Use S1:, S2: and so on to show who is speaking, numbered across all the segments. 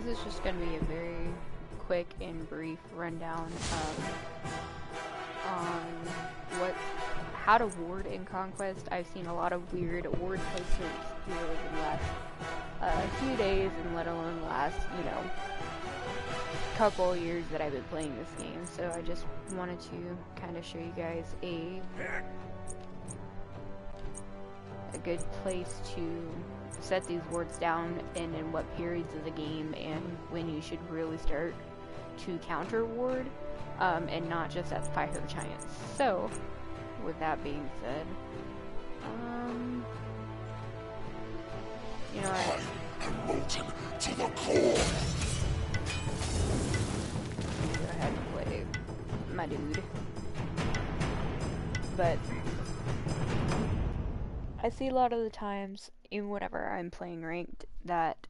S1: This is just going to be a very quick and brief rundown on how to ward in Conquest. I've seen a lot of weird ward placements here over the last few days, and let alone the last, couple of years that I've been playing this game. So I just wanted to kind of show you guys a good place to set these wards down, and in what periods of the game, and when you should really start to counter ward, and not just at fire giants. So, with that being said, you know what?
S2: I'm molten to the core.
S1: Go ahead and play my dude. But I see a lot of the times, even whenever I'm playing ranked, that,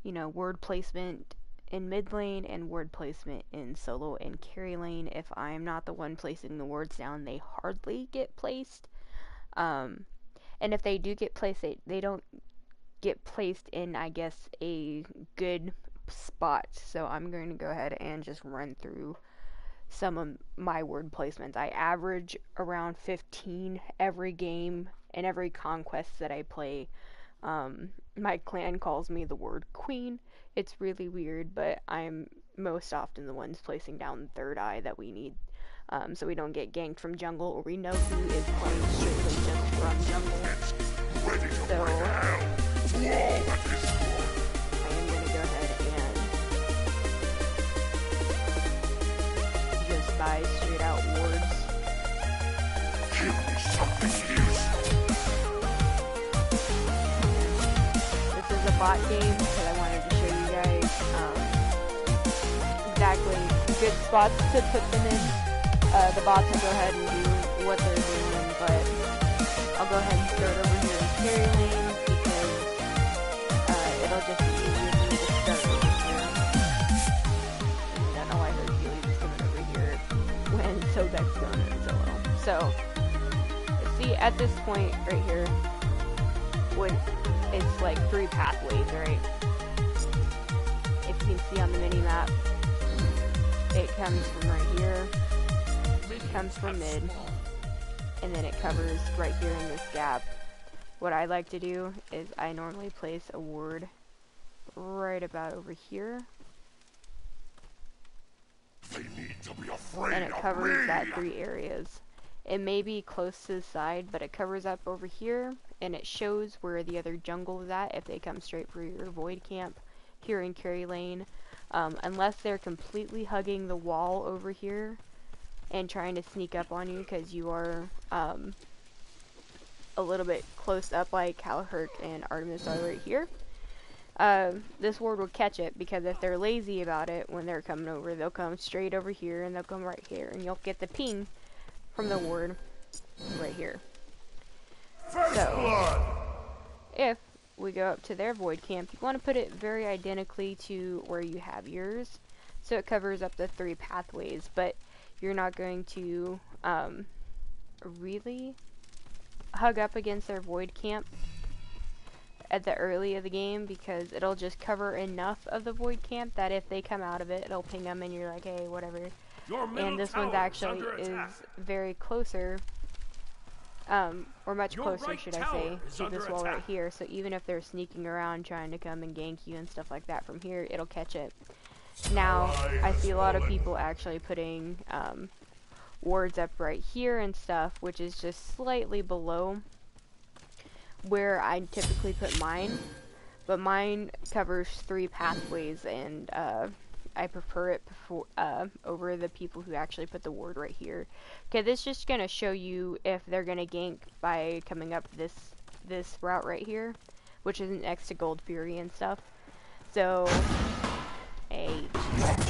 S1: word placement in mid lane and word placement in solo and carry lane, if I'm not the one placing the wards down, they hardly get placed. And if they do get placed, they don't get placed in, I guess, a good spot. So I'm going to go ahead and just run through some of my word placements. I average around 15 every game and every conquest that I play. My clan calls me the word queen. It's really weird, but I'm most often the ones placing down the third eye that we need, so we don't get ganked from jungle, or we know who is playing strictly just from jungle. So I am going to go ahead and just buy straight out wards.
S2: Give me something useful.
S1: This is a bot game, because I wanted to show you guys exactly good spots to put them in. The bots will go ahead and do what they're doing, but I'll go ahead and start over here in carry lane, because it'll just be easier for me to start over here. And then I heard Felix coming over here when Sobek's going in solo. So, see, at this point right here, when it's like 3 pathways, right? If you can see on the mini-map, it comes from right here, it comes from mid, and then it covers right here in this gap. What I like to do is I normally place a ward right about over here,
S2: They need to be afraid
S1: and it
S2: of
S1: covers
S2: me.
S1: that 3 areas. It may be close to the side, but it covers up over here, and it shows where the other jungle is at if they come straight for your void camp here in carry lane. Unless they're completely hugging the wall over here and trying to sneak up on you because you are a little bit close up, like how Herc and Artemis are right here. This ward will catch it, because if they're lazy about it when they're coming over, they'll come straight over here and they'll come right here, and you'll get the ping from the ward right here. So, if we go up to their void camp, you want to put it very identically to where you have yours, so it covers up the 3 pathways, but you're not going to really hug up against their void camp at the early of the game, because it'll just cover enough of the void camp that if they come out of it, it'll ping them and you're like, hey, whatever. And this one's actually is very closer, or much closer, should I say, to this wall right here. So even if they're sneaking around trying to come and gank you and stuff like that from here, it'll catch it. Now, I see a lot of people actually putting wards up right here and stuff, which is just slightly below where I typically put mine. But mine covers 3 pathways, and I prefer it before, over the people who actually put the ward right here. Okay, this is just gonna show you if they're gonna gank by coming up this route right here, which is next to Gold Fury and stuff. So, hey, I'm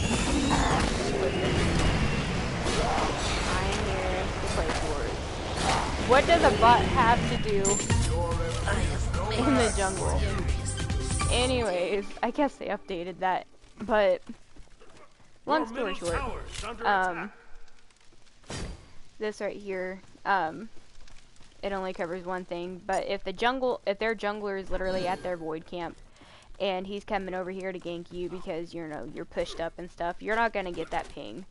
S1: here to play wards. What does a bot have to do in the jungle? Anyways, I guess they updated that, but long story short, this right here, it only covers one thing. But if their jungler is literally at their void camp and he's coming over here to gank you because you're pushed up and stuff, you're not gonna get that ping.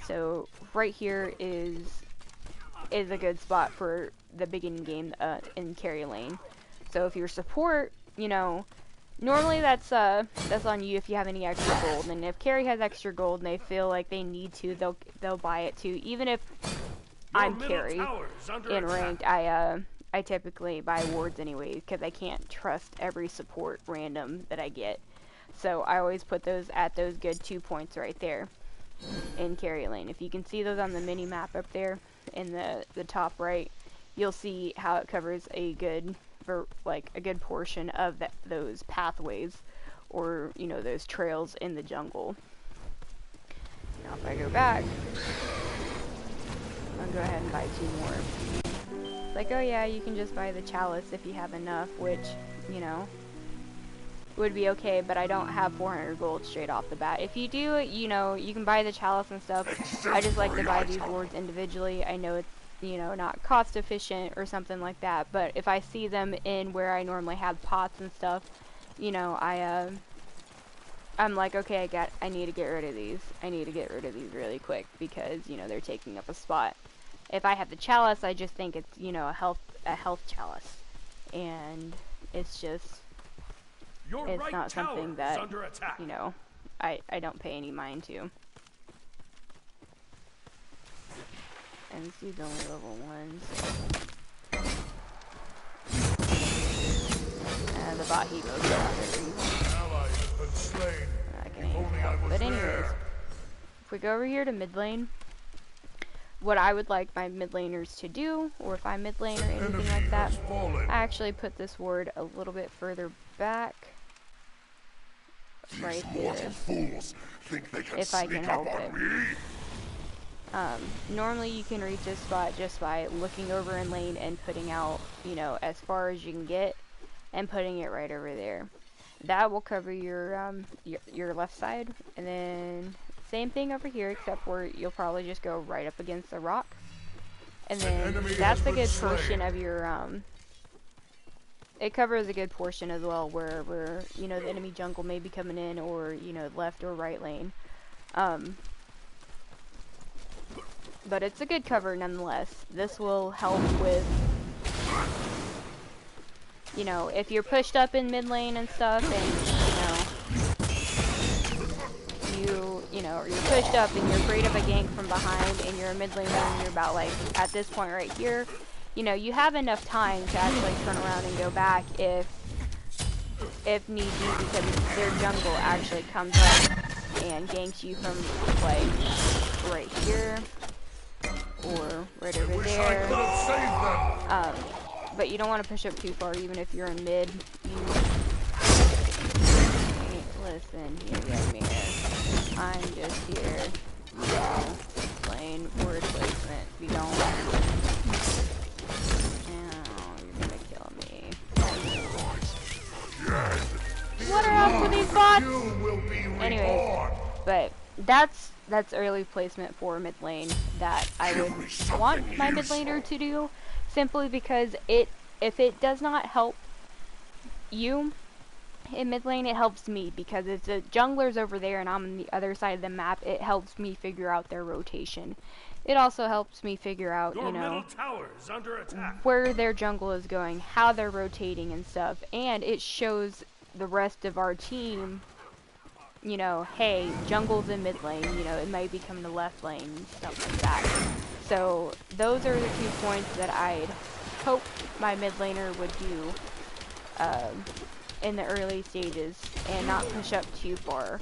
S1: So right here is a good spot for the beginning game in carry lane. So if you're support, normally that's on you if you have any extra gold, and if carry has extra gold and they feel like they need to, they'll buy it too. Even if I'm carry in ranked, I typically buy wards anyway because I can't trust every support random that I get. So I always put those at those good 2 points right there in carry lane. If you can see those on the mini map up there in the top right, you'll see how it covers a good portion of those pathways, or those trails in the jungle. Now if I go back, I'll go ahead and buy 2 more. Like, oh yeah, you can just buy the chalice if you have enough, which would be okay, but I don't have 400 gold straight off the bat. If you do, you can buy the chalice and stuff. I just like to buy these wards individually. I know it's not cost efficient or something like that, but if I see them in where I normally have pots and stuff, I'm like, okay, I need to get rid of these. I need to get rid of these really quick because they're taking up a spot. If I have the chalice, I just think it's a health chalice, and it's just it's not something that I don't pay any mind to. And these only level 1s. The bot he goes But anyways, if we go over here to mid lane, what I would like my mid laners to do, or if I'm mid lane or anything like that, I actually put this ward a little bit further back. Right there. If I can help it. Normally you can reach this spot just by looking over in lane and putting out, as far as you can get, and putting it right over there. That will cover your left side, and then same thing over here, except where you'll probably just go right up against the rock, and then that's a good portion of your it covers a good portion as well where the enemy jungle may be coming in, or left or right lane. But it's a good cover nonetheless. This will help with, if you're pushed up in mid lane and stuff, and you're pushed up and you're afraid of a gank from behind, and you're a mid laner and you're about at this point right here, you have enough time to actually turn around and go back if need be, because their jungle actually comes up and ganks you from right here or right over there. But you don't want to push up too far, even if you're in mid. Listen here, Yamir. I'm just here, playing word placement. If you don't, you're gonna kill me. What are up with these bots? Anyways, but that's early placement for mid lane that I would want my mid laner to do, simply because if it does not help you in mid lane, it helps me, because if the jungler's over there and I'm on the other side of the map, it helps me figure out their rotation. It also helps me figure out, where their jungle is going, how they're rotating and stuff, and it shows the rest of our team, hey, jungle's in mid lane, it might be coming to left lane, stuff like that. So those are the 2 points that I'd hope my mid laner would do in the early stages, and not push up too far.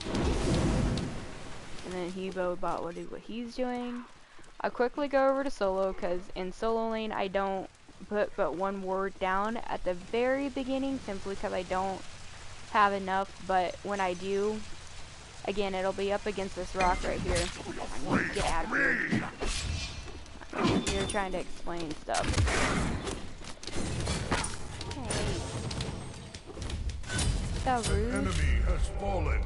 S1: And then Hebo bot will do what he's doing. I'll quickly go over to solo, because in solo lane I don't put but 1 ward down at the very beginning, simply because I don't have enough. But when I do, again, it'll be up against this rock right here. Get out of here. You're trying to explain stuff. That rude.
S2: Enemy has fallen.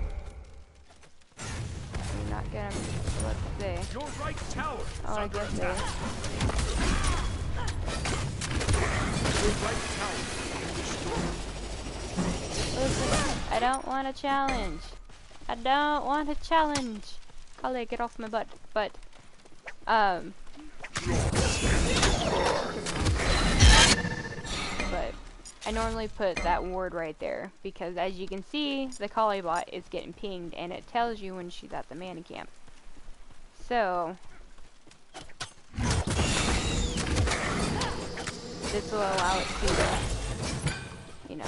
S1: You're not gonna what to say.
S2: Your right tower.
S1: Oh, I guess so.
S2: Your right tower is destroyed.
S1: Listen, I don't want a challenge. I don't want a challenge. Kale, get off my butt. But, but I normally put that ward right there because, as you can see, the Kale bot is getting pinged and it tells you when she's at the mana camp. So this will allow it to, you know.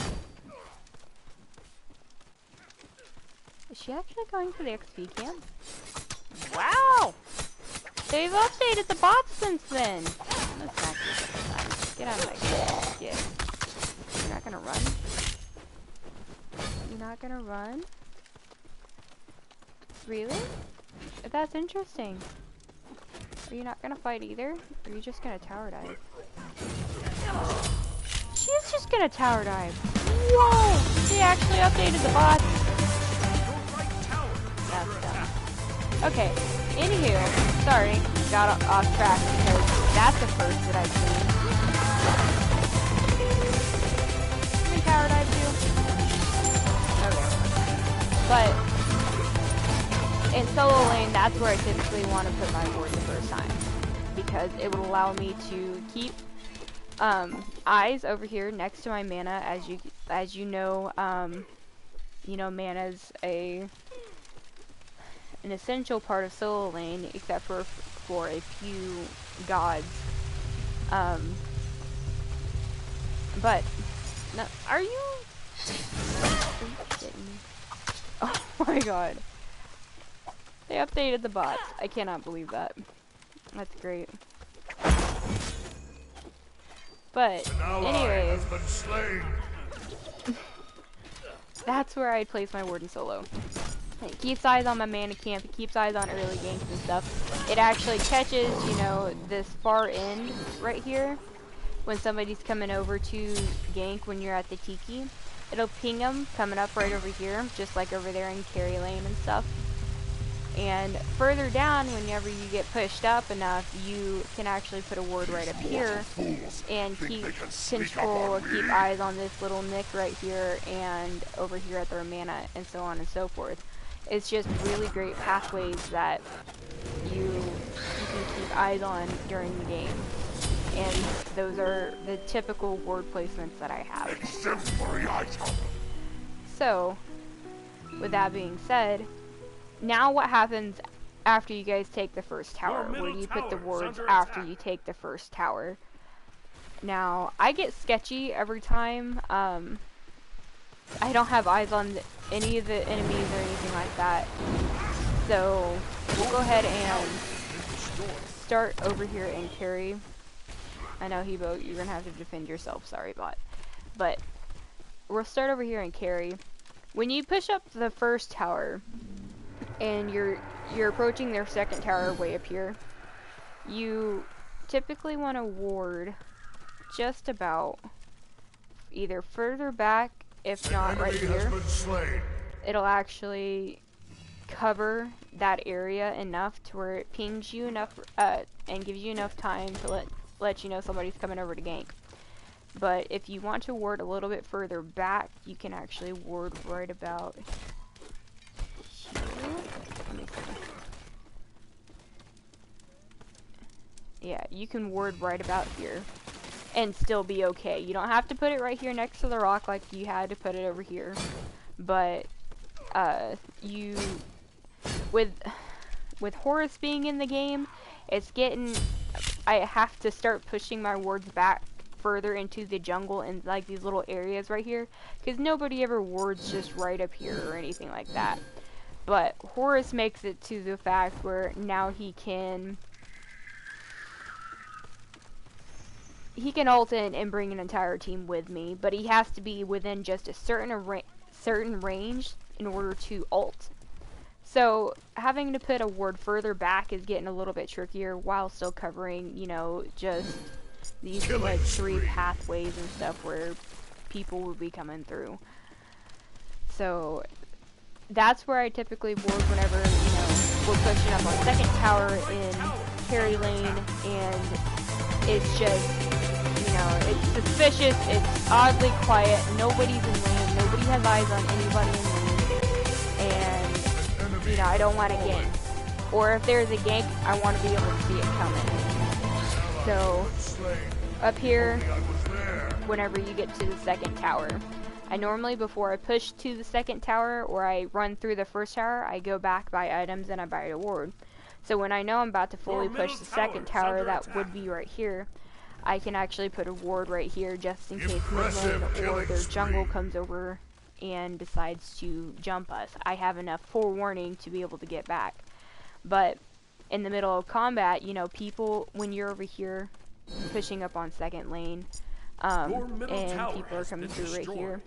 S1: Is she actually going to the XP camp? Wow! They've updated the bots since then. Let's smack you a couple times. Get out of my face. Get. You're not gonna run? You're not gonna run? Really? That's interesting. Are you not gonna fight either? Or are you just gonna tower dive? She's just gonna tower dive. Whoa! They actually updated the bots. That's dumb. Okay, anywho, sorry, got off track because that's the first that I've seen. Can we tower dive too? Okay. But in solo lane, that's where I typically want to put my ward the first time, because it would allow me to keep eyes over here next to my mana. As you know, mana's an essential part of solo lane, except for a few gods. But no, are you kidding me? Oh my god. They updated the bots. I cannot believe that. That's great. But anyways, that's where I'd place my ward in solo. It keeps eyes on my mana camp, it keeps eyes on early ganks and stuff. It actually catches, this far end right here when somebody's coming over to gank when you're at the Tiki. It'll ping them coming up right over here, just like over there in carry lane and stuff. And further down, whenever you get pushed up enough, you can actually put a ward right up here and keep eyes on this little nick right here and over here at their mana and so on and so forth. It's just really great pathways that you can keep eyes on during the game. And those are the typical ward placements that I have. So, with that being said, now what happens after you guys take the first tower? Where do you put the wards after you take the first tower? Now, I get sketchy every time. I don't have eyes on any of the enemies or anything like that. So, we'll go ahead and start over here and carry. I know, Hebo, you're gonna have to defend yourself. Sorry, bot. But, we'll start over here and carry. When you push up the first tower, and you're approaching their second tower way up here, you typically want to ward just about either further back, if not right here. It'll actually cover that area enough to where it pings you enough and gives you enough time to let you know somebody's coming over to gank. But if you want to ward a little bit further back, you can actually ward right about here. Yeah, you can ward right about here and still be okay. You don't have to put it right here next to the rock like you had to put it over here. But with Horus being in the game, I have to start pushing my wards back further into the jungle and like these little areas right here, because nobody ever wards just right up here or anything like that. But Horus makes it to the fact where now he can ult in and bring an entire team with me, but he has to be within just a certain range in order to ult. So having to put a ward further back is getting a little bit trickier while still covering, just these like 3 pathways and stuff where people would be coming through. So that's where I typically ward whenever, we're pushing up on second tower in carry lane, and it's just, it's suspicious, it's oddly quiet, nobody's in lane, nobody's has eyes on anybody in the lane, and you know, I don't want to gank. Or if there's a gank, I want to be able to see it coming. So, up here, whenever you get to the second tower, I normally, before I push to the second tower, or I run through the first tower, I go back, buy items, and I buy a ward. So when I know I'm about to fully push the second tower, that would be right here, I can actually put a ward right here, just in case mid lane or their jungle comes over and decides to jump us. I have enough forewarning to be able to get back. But in the middle of combat, you know, people, when you're over here pushing up on second lane, and people are coming through right here,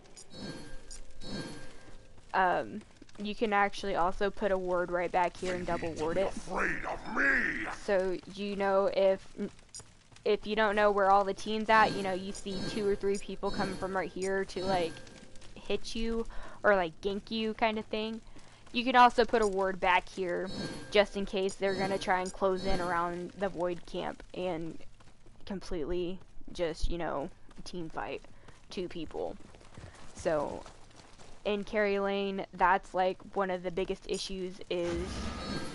S1: you can actually also put a ward right back here and double ward it. So, you know, if you don't know where all the team's at, you know, you see 2 or 3 people coming from right here to, like, hit you or, like, gank you kind of thing. You can also put a ward back here, just in case they're going to try and close in around the void camp and completely just, you know, team fight 2 people. So, in carry lane, that's like one of the biggest issues, is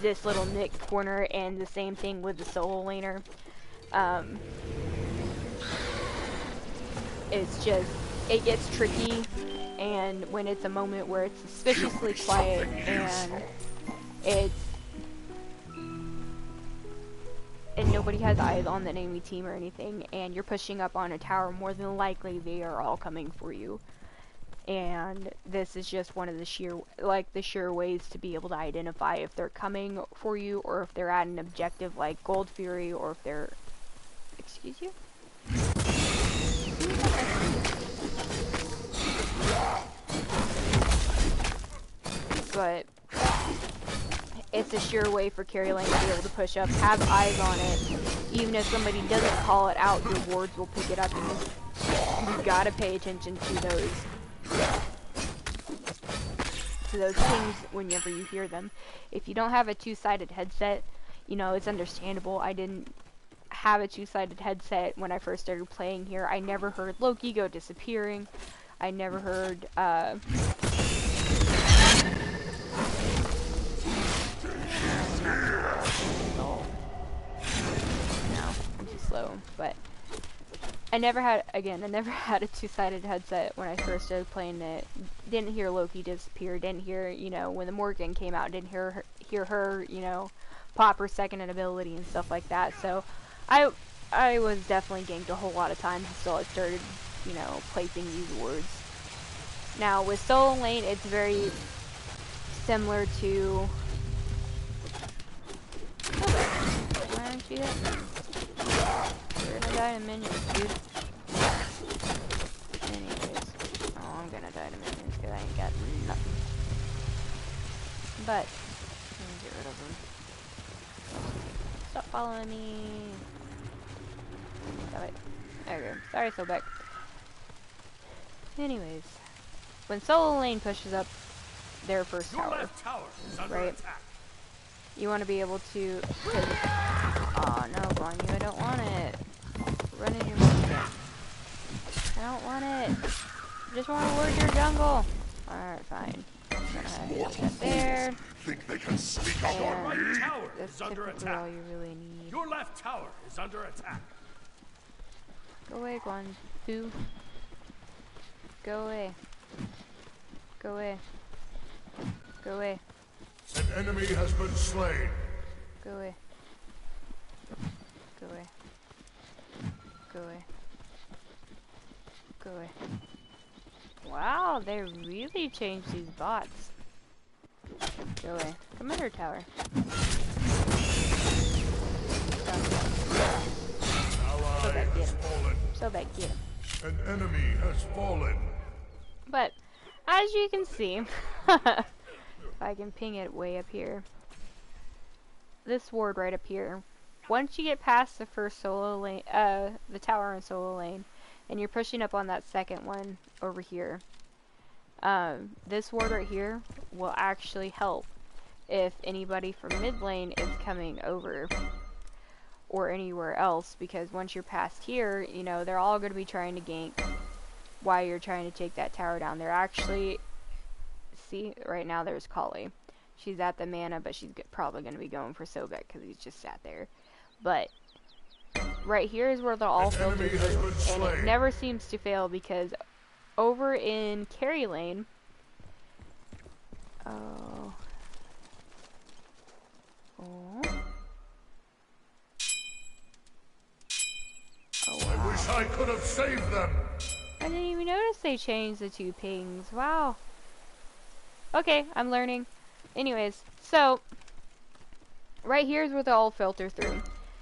S1: this little nick corner, and the same thing with the solo laner. It's just, it gets tricky, and when it's a moment where it's suspiciously quiet and nobody has eyes on the enemy team or anything, and you're pushing up on a tower, more than likely they are all coming for you. And this is just one of the sure ways to be able to identify if they're coming for you, or if they're at an objective like Gold Fury, or if they're, excuse you? But it's a sure way for carry lane to be able to push up, have eyes on it. Even if somebody doesn't call it out, your wards will pick it up, and you gotta pay attention to those pings whenever you hear them. If you don't have a 2-sided headset, you know, it's understandable. I didn't have a 2-sided headset when I first started playing here. I never heard Loki go disappearing. I never heard, no, I'm too slow, but I never had a 2-sided headset when I first started playing it. Didn't hear Loki disappear, didn't hear, you know, when the Morgan came out, didn't hear her, you know, pop her second ability and stuff like that. So I was definitely ganked a whole lot of times until I started, you know, placing these wards. Now with solo lane, it's very similar to, why aren't you hit me? You're gonna die in minions, dude. Anyways, oh, I'm gonna die to minions because I ain't got nothing. But, let me get rid of them. Stop following me. Stop it. Okay, sorry, Sobek. Anyways, when solo lane pushes up their first tower, right? You want to be able to. Oh no, Guan Yu, I don't want it. Run in your mouth. I don't want it. I just want to ward your jungle. Alright, fine. I'm gonna have you get there.
S2: Think they can sneak up on my tower
S1: That's
S2: is under
S1: typically
S2: attack.
S1: all you really need.
S2: Your left tower is under attack.
S1: Go away, Guan Yu. Go away. Go away. Go away.
S2: An enemy has been slain.
S1: Go away. Go away. Go away. Go away. Wow, they really changed these bots. Go away. Come under tower. So bad, get him. So bad, get him.
S2: An enemy has fallen.
S1: But, as you can see, if I can ping it way up here, this ward right up here, once you get past the first solo lane, the tower and solo lane, and you're pushing up on that second one over here, this ward right here will actually help if anybody from mid lane is coming over or anywhere else, because once you're past here, you know, they're all going to be trying to gank why you're trying to take that tower down. They're actually, see, right now there's Kali. She's at the mana, but she's probably going to be going for Sobek because he's just sat there. But right here is where they'll all filter through, and it never seems to fail because over in carry lane, oh, wow.
S2: I wish I could have saved them.
S1: I didn't even notice they changed the 2 pings. Wow. Okay, I'm learning. Anyways, so right here is where they'll all filter through.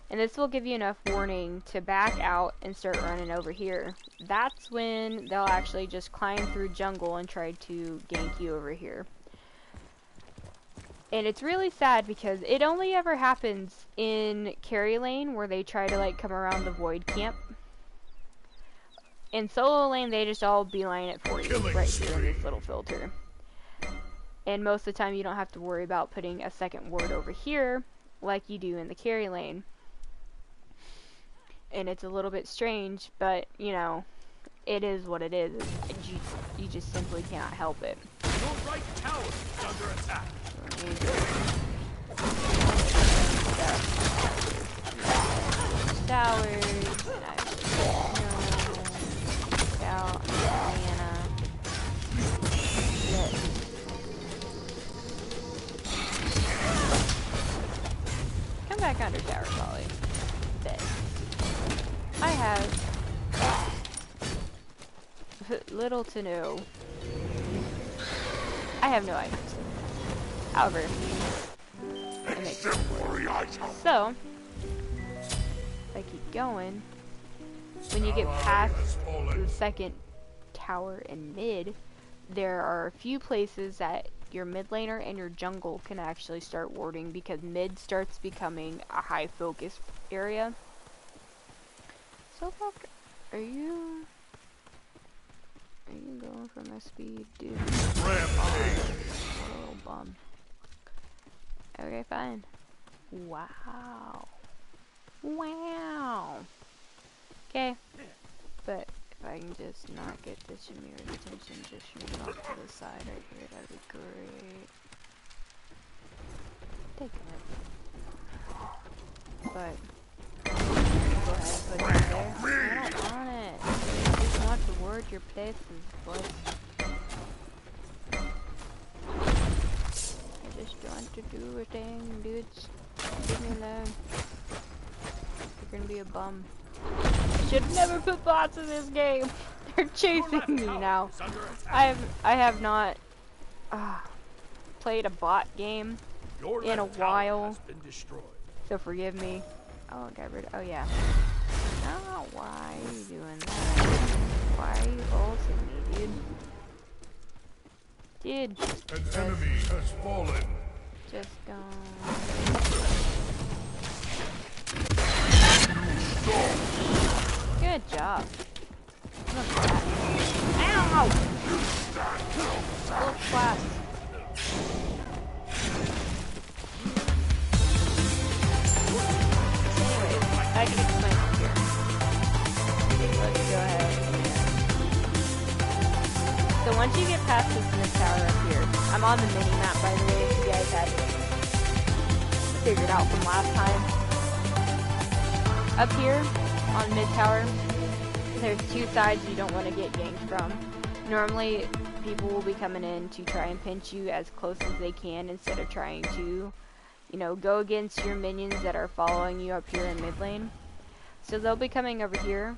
S1: And this will give you enough warning to back out and start running over here. That's when they'll actually just climb through jungle and try to gank you over here. And it's really sad because it only ever happens in carry lane where they try to like come around the void camp. In solo lane, they just all beeline it for you right here in this little filter. And most of the time you don't have to worry about putting a second ward over here like you do in the carry lane. And it's a little bit strange, but you know, it is what it is. You just simply cannot help it.
S2: Your right tower is under attack.
S1: Towers, and I out mana. Come back under tower, Polly. I have little to no. I have no items. However, it makes sense. So, if I keep going, when you get past the second tower in mid, there are a few places that your mid laner and your jungle can actually start warding because mid starts becoming a high focus area. So are you going for my speed, dude? Oh, bum. Okay, fine. Wow. Wow. Okay. But if I can just not get this Shamir's attention, just move off to the side right here, that'd be great. Taking it. But go ahead and put it there. I don't want it. I just want to ward your places, boys. I just want to do a thing, dudes. Leave me alone. You're gonna be a bum. I should never put bots in this game. They're chasing me now. I have not played a bot game in a while. So forgive me. Oh, I got rid of. Oh yeah. Oh, why are you doing that? Why are you ulting me, dude? Dude.
S2: An enemy has fallen.
S1: Just don't. Good job. Look at that. Ow! Full class. Anyways, I can explain it here. Let's go ahead. So once you get past this mid tower up here, I'm on the mini map by the way, if you guys had figured out from last time. Up here on mid tower, there's 2 sides you don't want to get ganked from. Normally, people will be coming in to try and pinch you as close as they can instead of trying to, you know, go against your minions that are following you up here in mid lane. So they'll be coming over here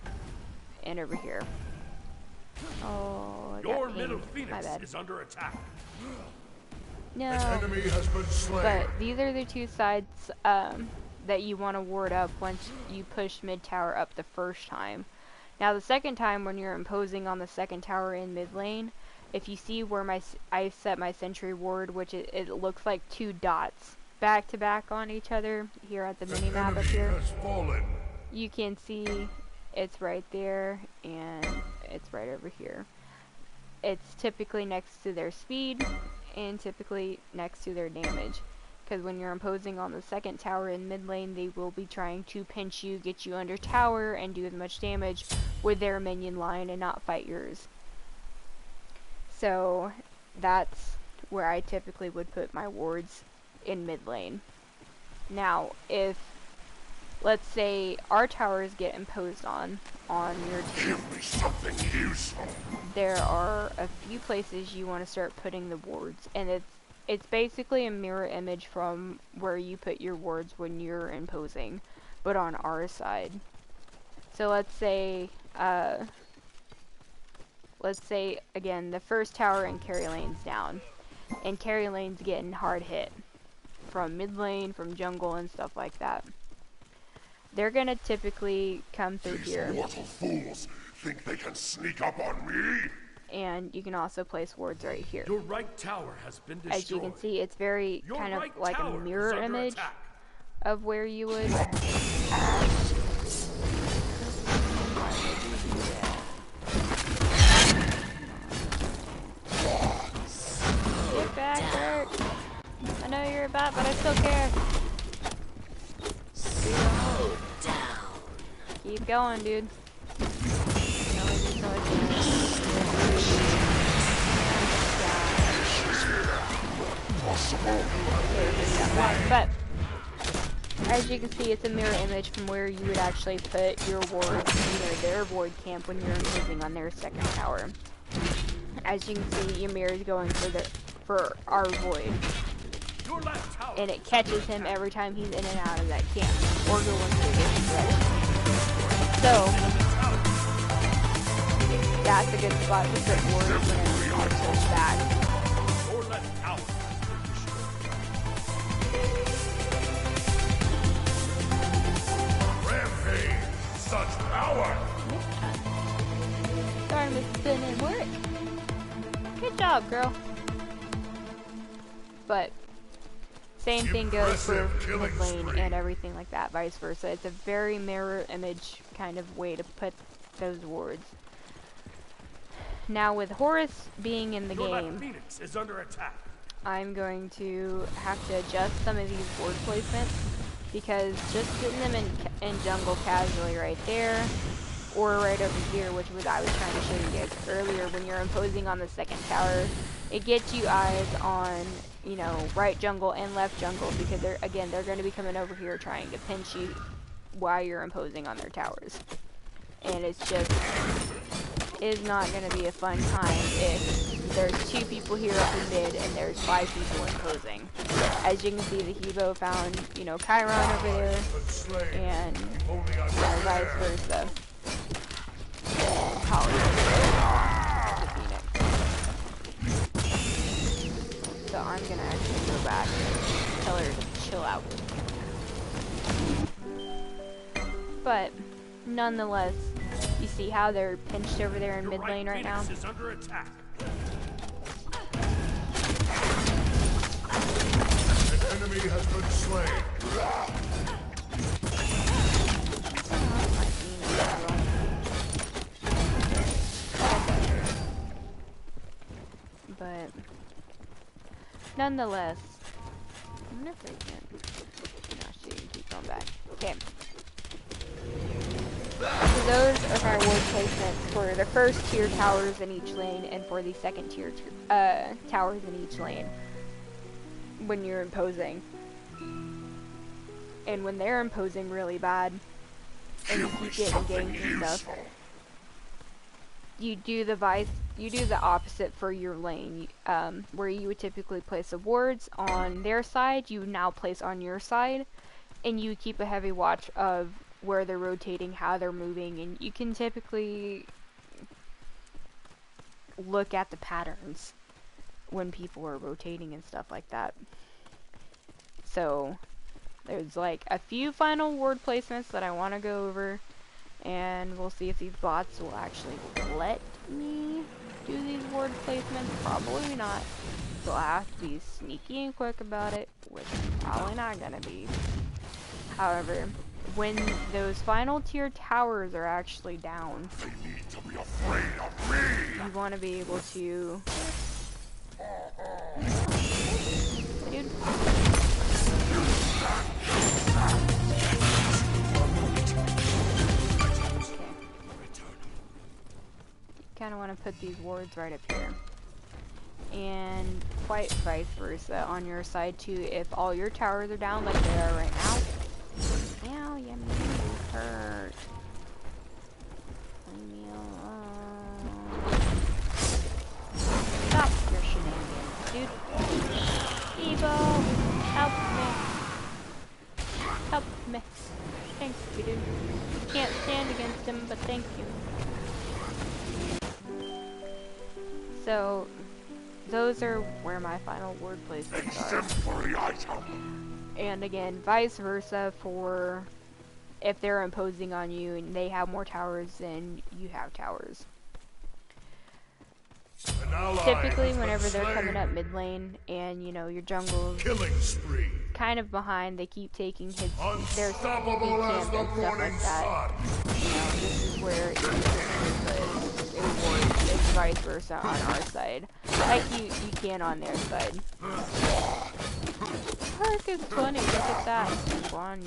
S1: and over here. Oh, I got
S2: middle
S1: pinged. My bad.
S2: is under attack.
S1: No,
S2: An enemy has been slain.
S1: but these are the 2 sides that you want to ward up once you push mid tower up the first time. Now the second time when you're imposing on the second tower in mid lane, if you see where I set my sentry ward, which it looks like 2 dots back to back on each other here at the mini map up here, you can see it's right there and it's right over here. It's typically next to their speed and typically next to their damage. Because when you're imposing on the second tower in mid lane, they will be trying to pinch you, get you under tower, and do as much damage with their minion line and not fight yours. So that's where I typically would put my wards, in mid lane. Now, if, let's say, our towers get imposed on your team,
S2: Give me something useful.
S1: there are a few places you want to start putting the wards, and it's basically a mirror image from where you put your wards when you're imposing, but on our side. So let's say again, the first tower in carry lane's down, and carry lane's getting hard hit from mid lane, from jungle, and stuff like that. They're gonna typically come through here.
S2: These mortal fools think they can sneak up on me?
S1: And you can also place wards right here.
S2: Your right tower has been destroyed.
S1: As you can see, it's very
S2: Your
S1: kind of
S2: right
S1: like a
S2: tower
S1: mirror
S2: is under
S1: image
S2: attack.
S1: of where you would. Get back, Bert. I know you're a bat, but I still care.
S3: Slow down.
S1: Keep going, dude. You only do so much damage. But as you can see, it's a mirror image from where you would actually put your wards near their void camp when you're imposing on their second tower. As you can see, Ymir is going for our void,
S2: Your left tower
S1: and it catches him every time he's in and out of that camp, or going through this thread. So that's a good spot to put wards when it's actually back.
S2: Your left tower has been destroyed. Rampage! Such power!
S1: Starting to spin and work. Good job, girl. But same thing goes for
S2: Impressive killing
S1: mid lane
S2: spree.
S1: and everything like that, vice versa. It's a very mirror image kind of way to put those wards. Now with Horus being in the
S2: Your left
S1: game,
S2: Phoenix is under attack.
S1: I'm going to have to adjust some of these ward placements, because just putting them in jungle casually right there, or right over here, which was I was trying to show you guys earlier, when you're imposing on the second tower, it gets you eyes on, you know, right jungle and left jungle, because they're going to be coming over here trying to pinch you while you're imposing on their towers. And it's just is not going to be a fun time if there's 2 people here up in mid and there's 5 people imposing. As you can see, the Hebo found, you know, Chiron over there,
S2: But slain.
S1: and
S2: Only
S1: you know, vice
S2: unfair.
S1: versa. Holly the Phoenix. So I'm gonna actually go back and tell her to chill out. But nonetheless, you see how they're pinched over there in
S2: Your
S1: mid lane right now?
S2: Phoenix is under attack. An enemy has been slain.
S1: But nonetheless, I wonder if I can. No, she can keep going back. Okay. So those are my ward placements for the first tier towers in each lane, and for the second tier towers in each lane when you're imposing. And when they're imposing really bad, and you keep getting ganks and stuff, you do the opposite for your lane. Where you would typically place the wards on their side, you now place on your side, and you keep a heavy watch of where they're rotating, how they're moving, and you can typically look at the patterns when people are rotating and stuff like that. So there's like a few final ward placements that I want to go over, and we'll see if these bots will actually let me do these ward placements. Probably not. So I'll have to be sneaky and quick about it, which I'm probably not gonna be. However, when those final tier towers are actually down,
S2: They need to be afraid of me.
S1: you want to be able to... Dude. Okay. Kind of want to put these wards right up here. and quite vice versa on your side too. If all your towers are down like they are right now. Ow, you made me hurt. Leave me alone. Stop your shenanigans, dude. Evo, help me. Help me. Thank you, dude. Can't stand against him, but thank you. So, those are where my final word placements are. And again, vice versa for if they're imposing on you and they have more towers than you have towers. Typically, whenever they're coming up mid lane and, you know, your jungle's kind of behind, they keep taking hits, their camp and stuff like that. You know, this is where it's vice versa on our side. Like you can on their side. Perk is 20, look at that. One.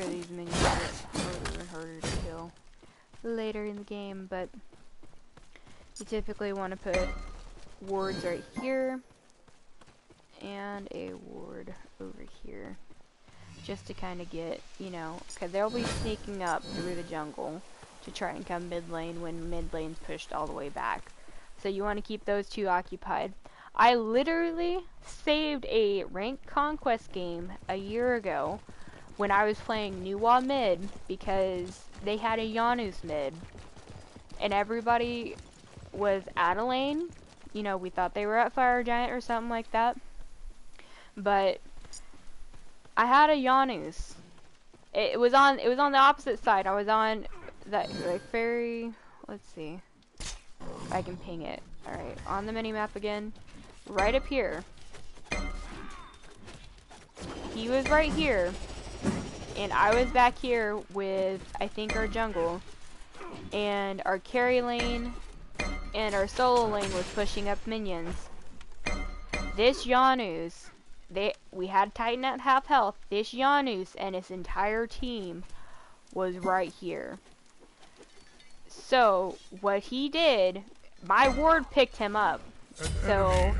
S1: These minions are harder and harder to kill later in the game, but you typically want to put wards right here and a ward over here just to kind of get, you know, because they'll be sneaking up through the jungle to try and come mid lane when mid lane's pushed all the way back. So you want to keep those two occupied. I literally saved a ranked Conquest game a year ago when I was playing Nuwa mid because they had a Janus mid and everybody was at a lane. You know, we thought they were at Fire Giant or something like that, but I had a Janus. It was on the opposite side. I was on that like very, let's see if I can ping it. Alright, on the minimap again, right up here. He was right here. And I was back here with, I think, our jungle. And our carry lane and our solo lane was pushing up minions. This Janus, we had Titan at half health. This Janus and his entire team was right here. So, what he did, my ward picked him up. So,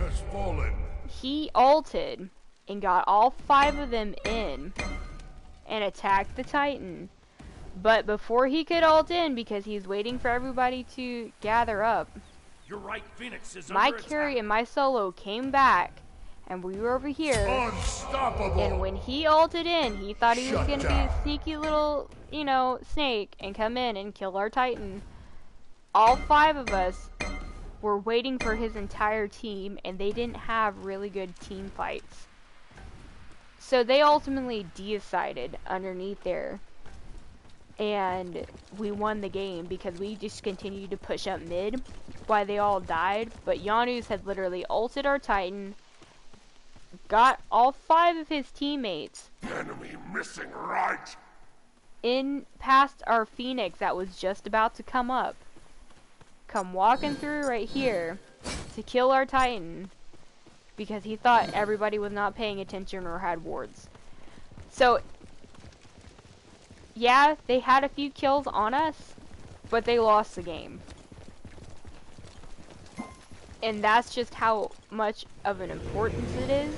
S1: he ulted and got all 5 of them in and attacked the Titan. But before he could ult in, because he's waiting for everybody to gather up,
S4: you're right, Phoenix is
S1: my carry and my solo came back, and we were over here.
S2: Unstoppable.
S1: And when he ulted in, he thought he was going to be a sneaky little, you know, snake and come in and kill our Titan. All 5 of us were waiting for his entire team, and they didn't have really good team fights. So they ultimately decided underneath there, and we won the game because we just continued to push up mid while they all died. But Janus had literally ulted our Titan, got all 5 of his teammates
S2: Enemy missing right.
S1: in past our Phoenix that was just about to come up, come walking through right here to kill our Titan, because he thought everybody was not paying attention or had wards. So, yeah, they had a few kills on us, but they lost the game. And that's just how much of an importance it is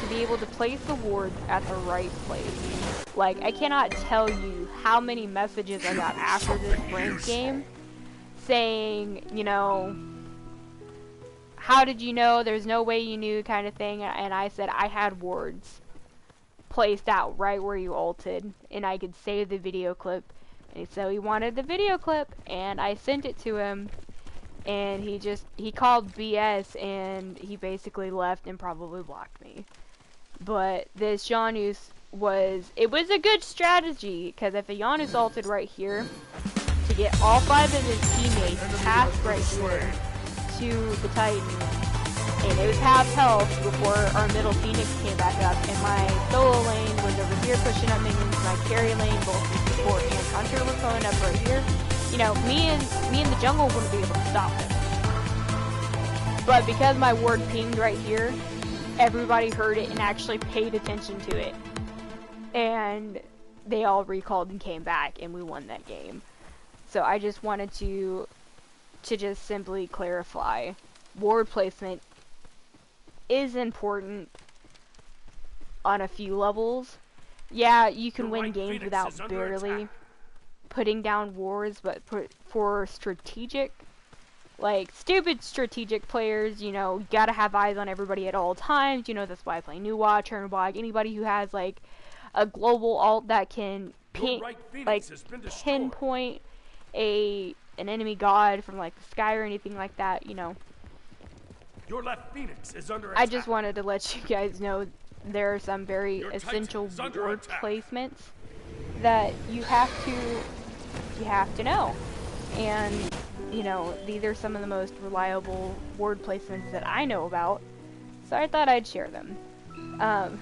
S1: to be able to place the wards at the right place. Like, I cannot tell you how many messages I got after this ranked game saying, you know, how did you know? There's no way you knew, kind of thing. And I said I had wards placed out right where you ulted, and I could save the video clip. And so he wanted the video clip, and I sent it to him, and he called BS, and he basically left and probably blocked me. But this Janus it was a good strategy, because if a Janus ulted right here to get all 5 of his teammates past right here to the Titan, and it was half health before our middle Phoenix came back up, and my solo lane was over here pushing up minions, my carry lane, both support and hunter were going up right here. You know, me and the jungle wouldn't be able to stop it. But because my ward pinged right here, everybody heard it and actually paid attention to it. and they all recalled and came back, and we won that game. So I just wanted to just simply clarify, ward placement is important on a few levels. Yeah, you can win games without barely putting down wards, but for strategic, like stupid strategic players, you know, you gotta have eyes on everybody at all times. You know, that's why I play New Watch, Turnblog, anybody who has like a global alt that can pinpoint an enemy god from like the sky or anything like that, you know.
S4: Your left Phoenix is under
S1: I
S4: attack.
S1: just wanted to let you guys know there are some very essential ward placements that you have to know. And, you know, these are some of the most reliable ward placements that I know about. So I thought I'd share them.
S2: An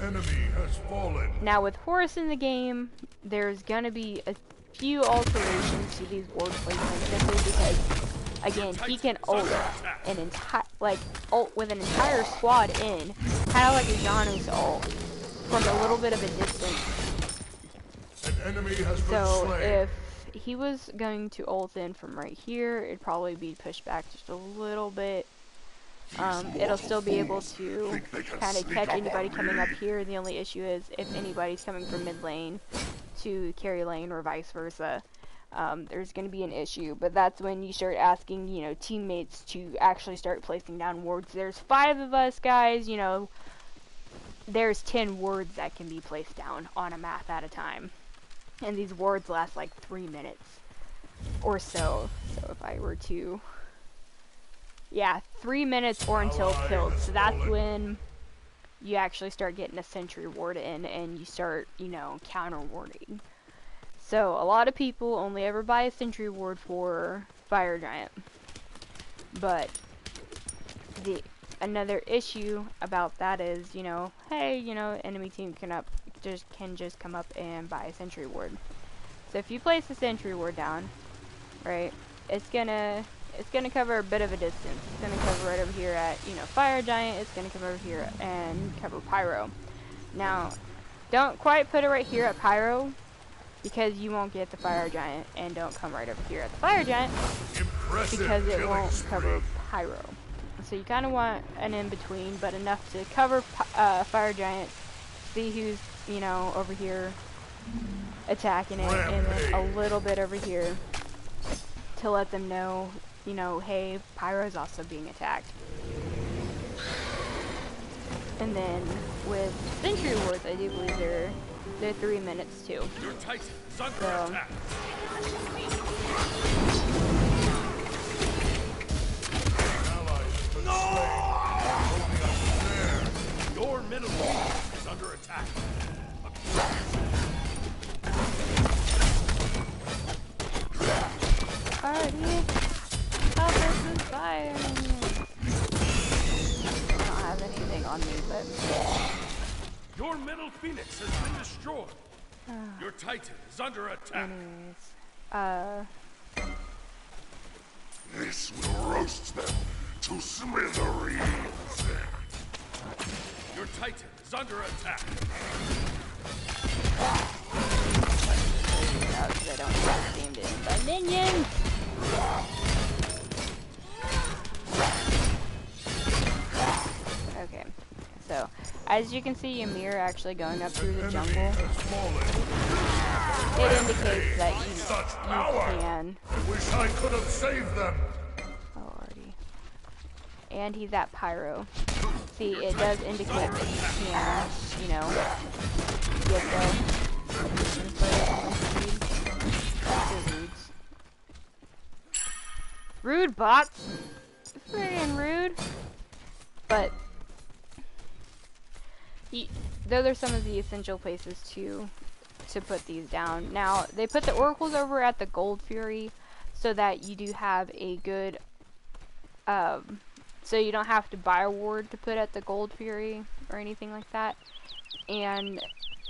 S2: enemy has fallen.
S1: Now with Horus in the game, there's gonna be a few alterations to these ward placements simply because, again, he can ult ult with an entire squad in, kind of like a Janus ult, from a little bit of a distance.
S2: An enemy has been
S1: So
S2: slain.
S1: if he was going to ult in from right here, it'd probably be pushed back just a little bit. It'll still be able to kind of catch anybody coming up here. The only issue is if anybody's coming from mid lane to carry lane or vice versa, there's going to be an issue. But that's when you start asking, you know, teammates to actually start placing down wards. There's 5 of us guys, you know, there's 10 wards that can be placed down on a map at a time. And these wards last like 3 minutes or so. So if I were to... Yeah, 3 minutes or until killed. So that's when you actually start getting a sentry ward in and you start, you know, counter warding. So a lot of people only ever buy a sentry ward for Fire Giant. But another issue about that is, you know, hey, you know, enemy team can just come up and buy a sentry ward. So if you place a sentry ward down, right, it's gonna cover a bit of a distance. It's gonna cover right over here at, you know, Fire Giant. It's gonna come over here and cover Pyro. Now, don't quite put it right here at Pyro, because you won't get the Fire Giant, and don't come right over here at the Fire Giant, because it won't cover Pyro. So you kind of want an in-between, but enough to cover Fire Giant, see who's, you know, over here attacking it, and then a little bit over here to let them know, you know, hey, Pyro's also being attacked. And then with sentry wards, I do believe they're 3 minutes too.
S4: Your Titan is under attack. Your middle is under attack.
S1: Party! How this is fire! I don't have anything on me, but...
S4: Your middle Phoenix has been destroyed. Your Titan is under attack.
S1: Anyways,
S2: This will roast them to smithereens.
S4: Your Titan is under attack.
S1: because I don't have themed in by minions. Okay, so as you can see, Ymir actually going up through the jungle. It indicates that you can.
S2: Wish I could have saved them.
S1: Alrighty. And he's at Pyro. See, it does indicate that you can, you know, get the rude bots. Friggin' rude. But those are some of the essential places to put these down. Now, they put the oracles over at the Gold Fury so that you do have a good so you don't have to buy a ward to put at the Gold Fury or anything like that. And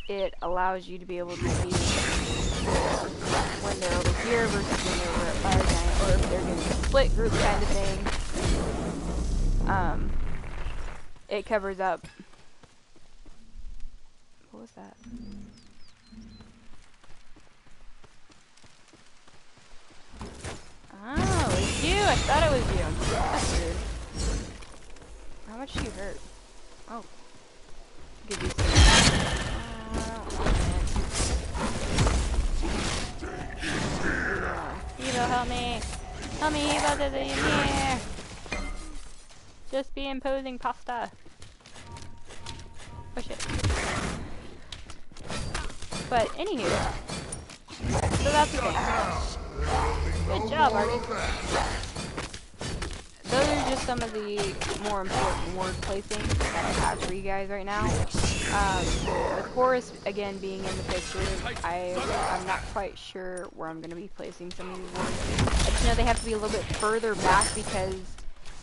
S1: it allows you to be able to see when they're over here versus when they're over at Fire Giant, or if they're doing a split group kind of thing. It covers up. What was that? Oh, it was you! I thought it was you. That's weird. How much do you hurt? Oh. Give you some. Evo, help me! Help me, Evo, there's a Ymir! Just be imposing pasta. Oh shit. But, anywho. So that's the thing. Good job, Artie. Those are just some of the more important word placings that I have for you guys right now. With Horus again being in the picture, I'm not quite sure where I'm going to be placing some of these words. I just know they have to be a little bit further back because,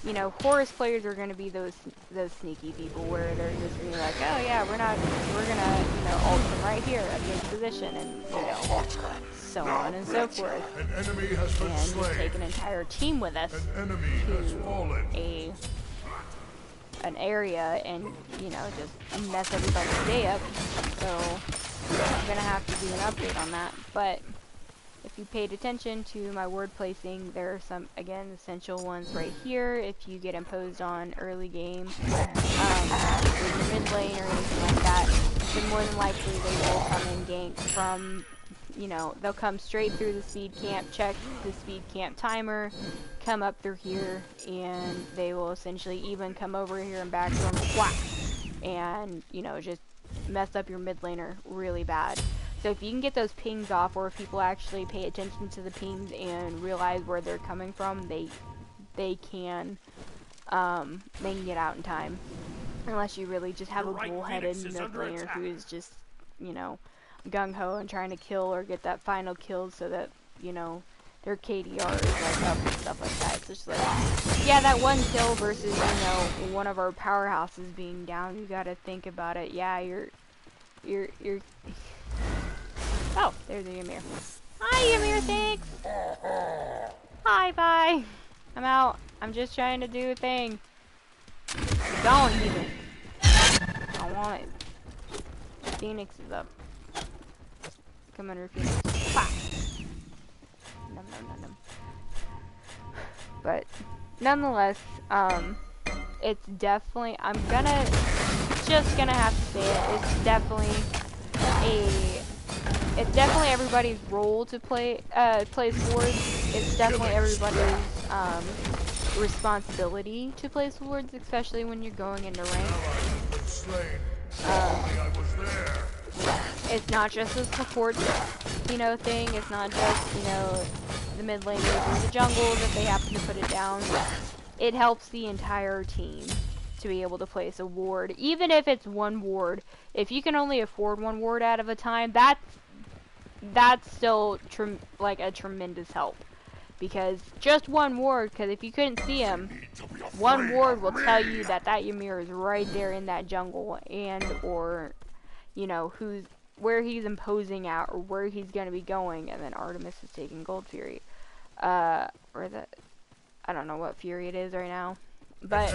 S1: you know, Horus players are going to be those sneaky people where they're just going to be like, oh yeah, we're going to, you know, ult them right here at this position, and, you know, so on and so forth.
S2: An enemy has been
S1: And
S2: slain.
S1: just take an entire team with us
S2: An enemy has fallen.
S1: to an area and, you know, just mess everybody's day up. So I'm gonna have to do an update on that. But if you paid attention to my word placing, there are some, again, essential ones right here. If you get imposed on early game, with your mid lane or anything like that, then more than likely they will come and gank from, you know, they'll come straight through the speed camp, check the speed camp timer, come up through here, and they will essentially even come over here and back room, whack, and, you know, just mess up your mid laner really bad. So if you can get those pings off, or if people actually pay attention to the pings and realize where they're coming from, they can get out in time. Unless you really just have a bullheaded mid laner who is just, you know, gung-ho and trying to kill or get that final kill so that, you know, their KDR is like up and stuff like that. It's just like, yeah, that one kill versus, you know, one of our powerhouses being down, you gotta think about it. Yeah, you're oh, there's the Ymir. Hi, Ymir, thanks! Hi, bye! I'm out. I'm just trying to do a thing. Don't even. I want it. Phoenix is up. Come under Phoenix. Ha! Num num num num. But nonetheless, it's definitely, just gonna have to say it, it's definitely everybody's role to play swords. It's definitely everybody's responsibility to play swords, especially when you're going into rank. It's not just a support, you know, thing. It's not just, you know, the mid laners or the jungles if they happen to put it down. It helps the entire team to be able to place a ward, even if it's one ward. If you can only afford one ward out of a time, that's still like a tremendous help. Because just one ward, because if you couldn't see him, one ward will tell you that that Ymir is right there in that jungle, and or, you know, where he's imposing at or where he's going to be going. And then Artemis is taking Gold Fury, or that, I don't know what Fury it is right now, but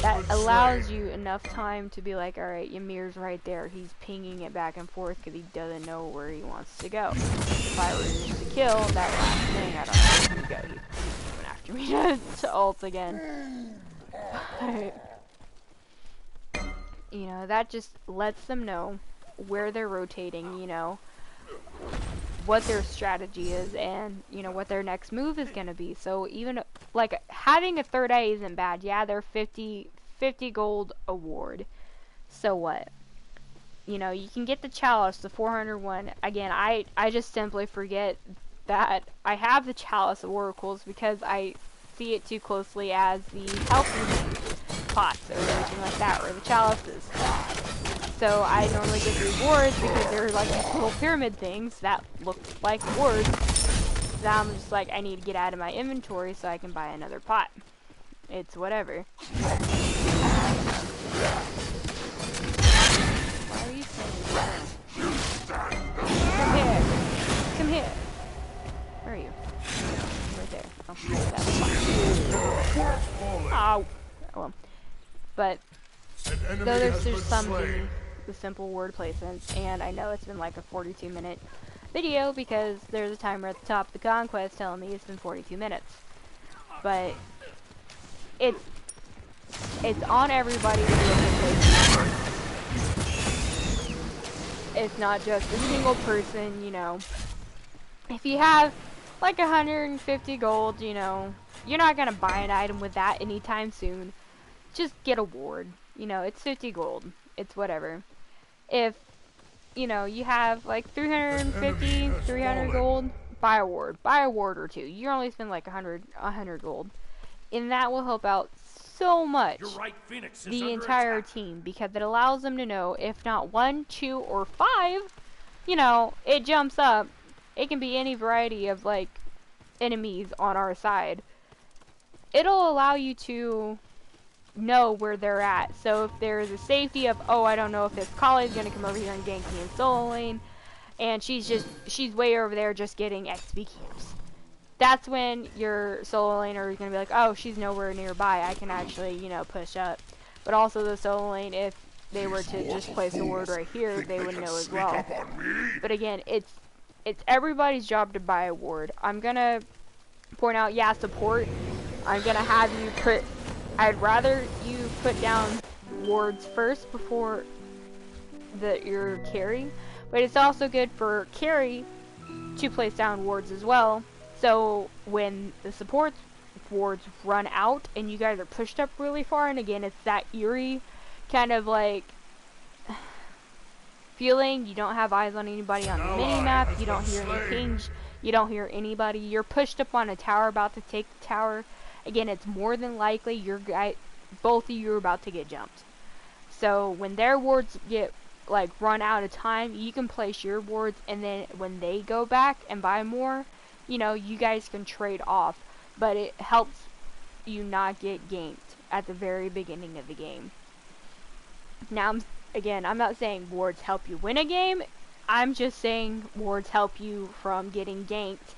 S1: that allows you enough time to be like, alright, Ymir's right there, he's pinging it back and forth because he doesn't know where he wants to go. If I were just to kill that last thing, I don't know where he'd go. He's coming after me to ult again. But, you know, that just lets them know where they're rotating, you know, what their strategy is, and, you know, what their next move is going to be. So even, like, having a third eye isn't bad. Yeah, they're 50 gold award. So what? You know, you can get the Chalice, the 401. Again, I just simply forget that I have the Chalice of Oracles because I see it too closely as the health pots or anything like that, or the chalices. So I normally get the rewards because they're like these little pyramid things that look like rewards. So I'm just like, I need to get out of my inventory so I can buy another pot. It's whatever. Why are you saying that? Come here. Come here. Where are you? Right there. Oh, that's fine. Oh. Well. But though there's something the simple word placements, and I know it's been like a 42-minute video because there's a timer at the top of the Conquest telling me it's been 42 minutes. But it's on everybody to do it. It's not just a single person, you know. If you have like 150 gold, you know, you're not gonna buy an item with that anytime soon. Just get a ward. You know, it's 50 gold. It's whatever. If, you know, you have like 350, 300 gold, buy a ward. Buy a ward or two. You only spend like 100 gold. And that will help out so much the entire team, because it allows them to know if not 1, 2, or 5, you know, it jumps up. It can be any variety of like enemies on our side. It'll allow you to know where they're at. So if there's a safety of, oh, I don't know if this Kali's gonna come over here and gank me in solo lane, and she's way over there just getting XP camps. That's when your solo laner is gonna be like, oh, she's nowhere nearby. I can actually, you know, push up. But also the solo lane, if they were to just place a ward right here, they would know as well. But again, it's everybody's job to buy a ward. I'm gonna point out, yeah, support. I'm gonna have you put. I'd rather you put down wards first before your carry, but it's also good for carry to place down wards as well. So when the support wards run out and you guys are pushed up really far, and again, it's that eerie kind of like feeling. You don't have eyes on anybody on the mini map. You don't hear any pings. You don't hear anybody. You're pushed up on a tower, about to take the tower. Again, it's more than likely both of you are about to get jumped. So when their wards get like run out of time, you can place your wards, and then when they go back and buy more, you know, you guys can trade off. But it helps you not get ganked at the very beginning of the game. Now, again, I'm not saying wards help you win a game. I'm just saying wards help you from getting ganked.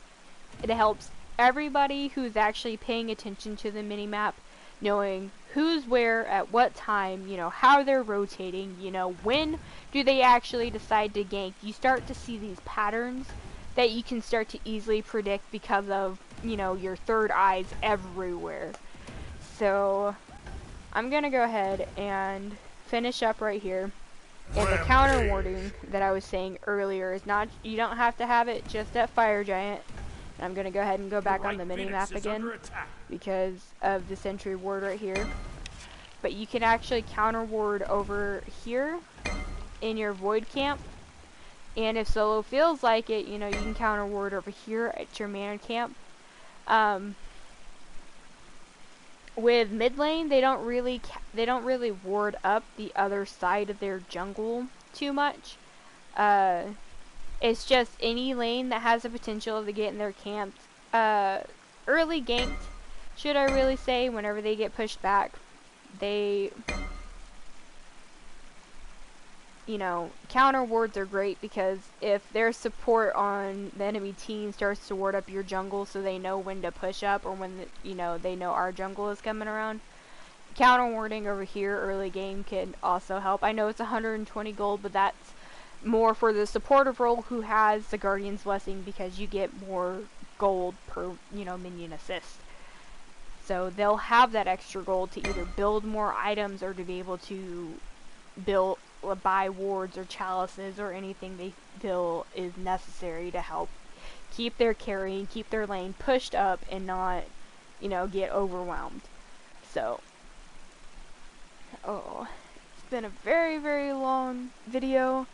S1: It helps everybody who's actually paying attention to the minimap, knowing who's where at what time, you know, how they're rotating, you know, when do they actually decide to gank. You start to see these patterns that you can start to easily predict because of, you know, your third eyes everywhere. So I'm gonna go ahead and finish up right here. And the counter warding that I was saying earlier is not, you don't have to have it just at Fire Giant. I'm going to go ahead and go back on the mini-map again because of the sentry ward right here. But you can actually counter ward over here in your void camp. And if solo feels like it, you know, you can counter ward over here at your mana camp. With mid lane, they don't really ward up the other side of their jungle too much. It's just any lane that has the potential to get in their camps early ganked, should I really say, whenever they get pushed back. They, you know, counter wards are great because if their support on the enemy team starts to ward up your jungle so they know when to push up, or when, you know, they know our jungle is coming around, counter warding over here early game can also help. I know it's 120 gold, but that's more for the supportive role who has the Guardian's Blessing, because you get more gold per, you know, minion assist. So they'll have that extra gold to either build more items or to be able to buy wards or chalices or anything they feel is necessary to help keep their carry and keep their lane pushed up and not, you know, get overwhelmed. So, it's been a very, very long video.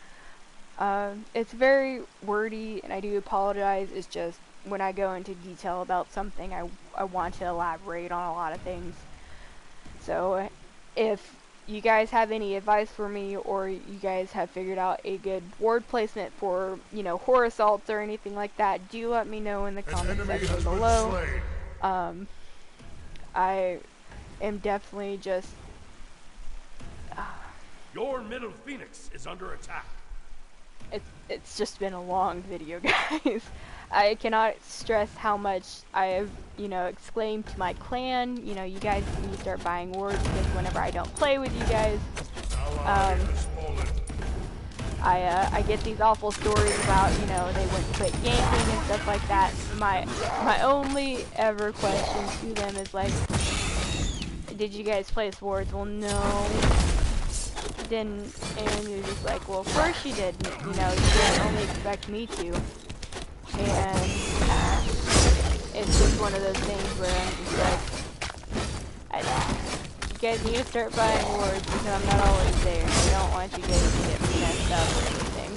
S1: It's very wordy, and I do apologize. It's just when I go into detail about something, I want to elaborate on a lot of things. So if you guys have any advice for me, or you guys have figured out a good ward placement for, you know, horror assaults or anything like that, do let me know in the comment section below. I am definitely just
S4: Your middle phoenix is under attack.
S1: It's just been a long video, guys. I cannot stress how much I have, you know, exclaimed to my clan. You know, you guys need to start buying wards, because whenever I don't play with you guys, I get these awful stories about, you know, they wouldn't quit ganking and stuff like that. My only ever question to them is like, did you guys place wards? Well, no, didn't. And you're just like, well, of course you didn't. You know, you didn't only expect me to. And it's just one of those things where I'm just like, you guys need to start buying wards because I'm not always there. I don't want you guys to get messed up or anything.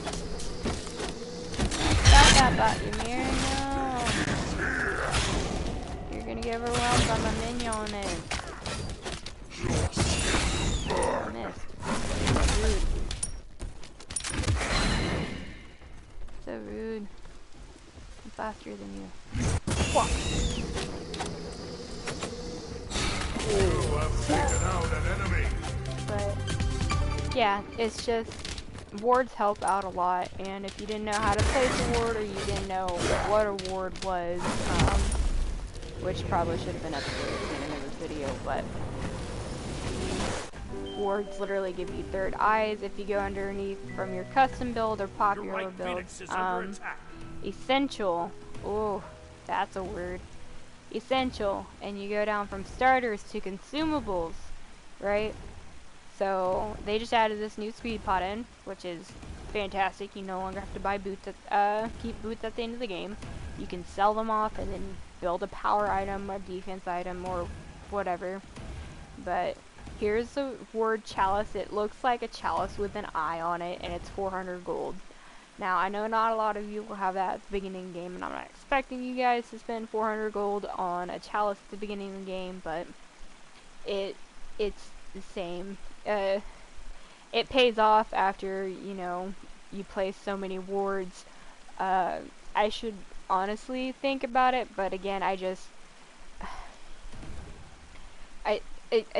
S1: Stop that bot, Ymir, no! You're gonna get overwhelmed by my minion. Missed. Rude. So rude. I'm faster than you. What?
S2: You have taken out an enemy.
S1: But yeah, it's just wards help out a lot, and if you didn't know how to place a ward or you didn't know what a ward was, which probably should have been up here at the beginning of this video, but wards literally give you third eyes if you go underneath from your custom build or popular build. Essential. Oh, that's a word. Essential. And you go down from starters to consumables, right? So they just added this new speed pot in, which is fantastic. You no longer have to buy boots keep boots at the end of the game. You can sell them off and then build a power item, a defense item, or whatever. But here's the word chalice. It looks like a chalice with an eye on it, and it's 400 gold. Now, I know not a lot of you will have that at the beginning of the game, and I'm not expecting you guys to spend 400 gold on a chalice at the beginning of the game, but it's the same. It pays off after, you know, you place so many wards. I should honestly think about it, but again, I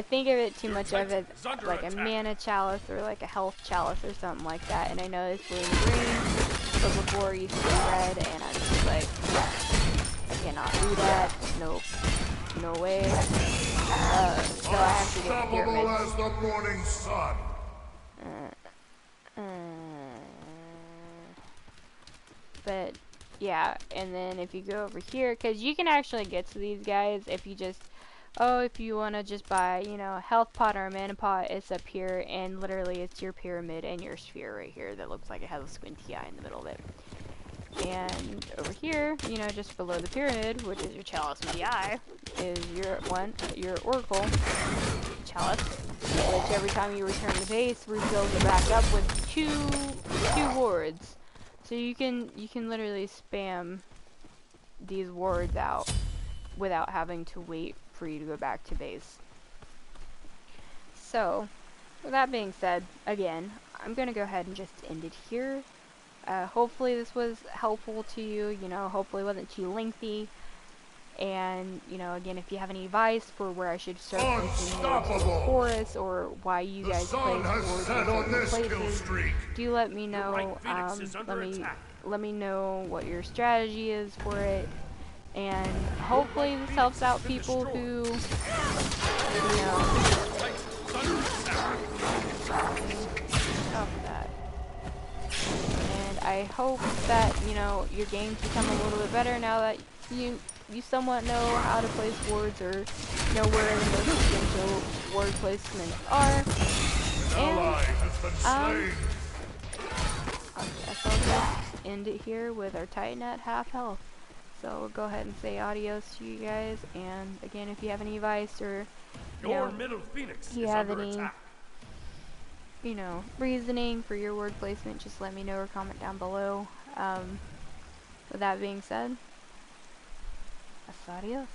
S1: think of it too much of it like a mana chalice or like a health chalice or something like that. And I know it's blue and green, but before it used to be red, and I'm just like, I cannot do that. Nope. No way. So I have to get pyramids.
S2: As the morning sun.
S1: But yeah, and then if you go over here, because you can actually get to these guys if you just, if you want to just buy, you know, a health pot or a mana pot, it's up here, and literally it's your pyramid and your sphere right here that looks like it has a squinty eye in the middle of it. And over here, you know, just below the pyramid, which is your chalice with the eye, is your oracle chalice, which every time you return to base, refills it back up with two wards. So you can literally spam these wards out without having to wait for you to go back to base. So, with that being said, again, I'm gonna go ahead and just end it here. Hopefully this was helpful to you, you know, hopefully it wasn't too lengthy. And, you know, again, if you have any advice for where I should start placing forests, or why you guys place wards in certain places, do let me know. Let me know what your strategy is for it. And hopefully this helps out people who, you know, and I hope that, you know, your games become a little bit better now that you somewhat know how to place wards, or know where the most essential ward placements are. And I guess I'll just end it here with our Titan at half health. So we'll go ahead and say adios to you guys, and again, if you have any advice, or you have any, you know, reasoning for your word placement, just let me know or comment down below. With that being said, adios.